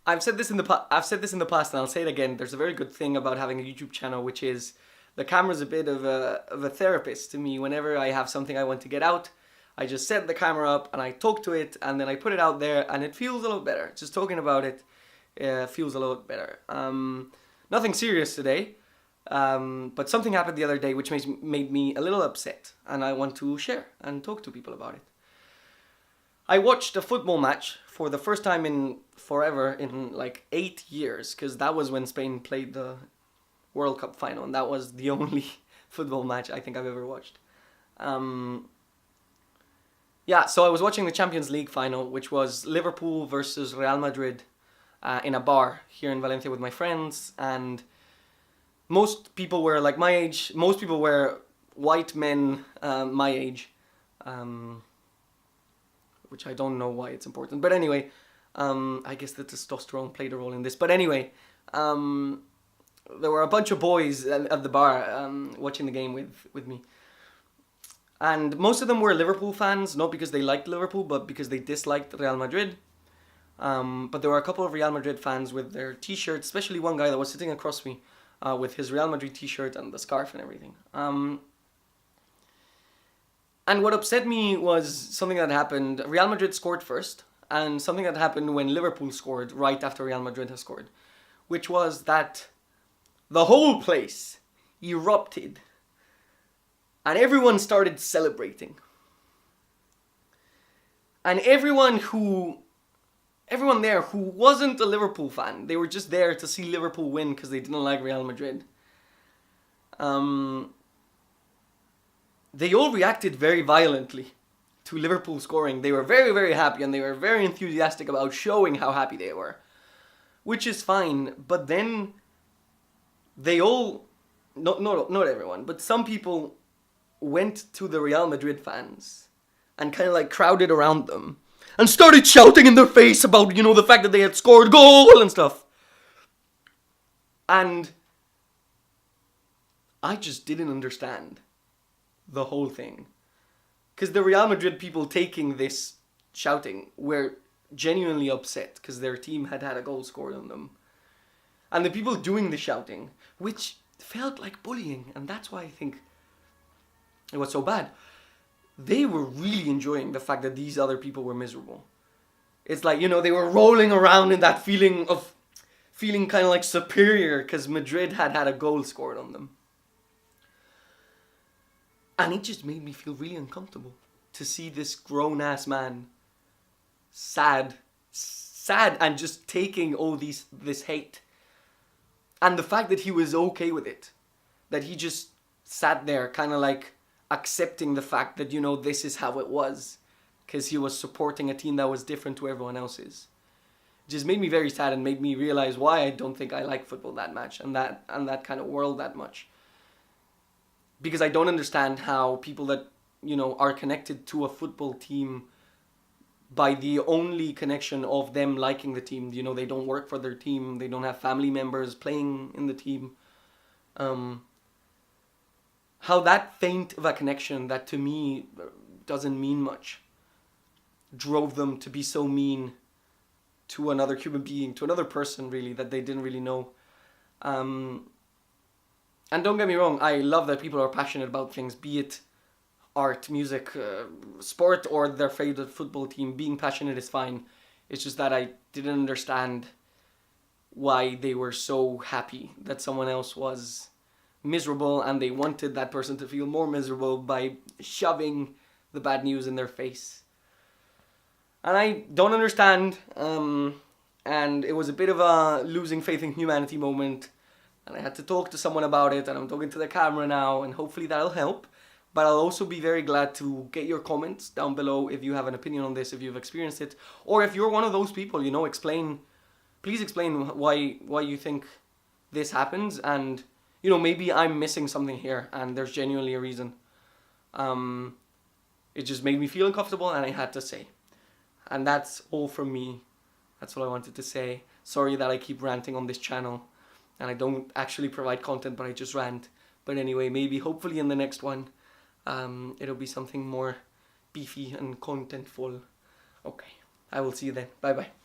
I've said this in the past, and I'll say it again. There's a very good thing about having a YouTube channel, which is the camera's a bit of a therapist to me. Whenever I have something I want to get out, I just set the camera up and I talk to it, and then I put it out there, and it feels a lot better. Just talking about it feels a lot better. Nothing serious today, but something happened the other day which made me a little upset, and I want to share and talk to people about it. I watched a football match for the first time in forever, in like 8 years, because that was when Spain played the World Cup final, and that was the only football match I think I've ever watched. Yeah, so I was watching the Champions League final, which was Liverpool versus Real Madrid in a bar here in Valencia with my friends, and most people were like my age. Most people were white men my age, which I don't know why it's important. But anyway, I guess the testosterone played a role in this. But anyway, there were a bunch of boys at the bar watching the game with me. And most of them were Liverpool fans, not because they liked Liverpool, but because they disliked Real Madrid. But there were a couple of Real Madrid fans with their t-shirts, especially one guy that was sitting across me with his Real Madrid t-shirt and the scarf and everything. And what upset me was something that happened. Real Madrid scored first, and something that happened when Liverpool scored right after Real Madrid had scored, which was that the whole place erupted and everyone started celebrating. And everyone there who wasn't a Liverpool fan, they were just there to see Liverpool win because they didn't like Real Madrid. They all reacted very violently to Liverpool scoring. They were very, very happy, and they were very enthusiastic about showing how happy they were, which is fine. But then they all, not everyone, but some people went to the Real Madrid fans and kind of like crowded around them and started shouting in their face about, the fact that they had scored a goal and stuff. And I just didn't understand the whole thing. Because the Real Madrid people taking this shouting were genuinely upset because their team had a goal scored on them. And the people doing the shouting, which felt like bullying, and that's why I think it was so bad, they were really enjoying the fact that these other people were miserable. It's like, they were rolling around in that feeling kind of like superior because Madrid had a goal scored on them. And it just made me feel really uncomfortable to see this grown-ass man sad and just taking all this hate. And the fact that he was okay with it. That he just sat there kind of like accepting the fact that, this is how it was. Because he was supporting a team that was different to everyone else's. It just made me very sad and made me realize why I don't think I like football that much and that kind of world that much. Because I don't understand how people that, are connected to a football team by the only connection of them liking the team. They don't work for their team. They don't have family members playing in the team. How that faint of a connection that to me doesn't mean much drove them to be so mean to another human being, to another person really, that they didn't really know. And don't get me wrong, I love that people are passionate about things, be it art, music, sport, or their favorite football team. Being passionate is fine. It's just that I didn't understand why they were so happy that someone else was miserable, and they wanted that person to feel more miserable by shoving the bad news in their face. And I don't understand, and it was a bit of a losing faith in humanity moment. And I had to talk to someone about it, and I'm talking to the camera now, and hopefully that'll help. But I'll also be very glad to get your comments down below if you have an opinion on this, if you've experienced it, or if you're one of those people, please explain why you think this happens, and, maybe I'm missing something here, and there's genuinely a reason. It just made me feel uncomfortable, and I had to say. And that's all from me. That's all I wanted to say. Sorry that I keep ranting on this channel. And I don't actually provide content, but I just rant. But anyway, maybe hopefully in the next one, it'll be something more beefy and contentful. Okay, I will see you then. Bye bye.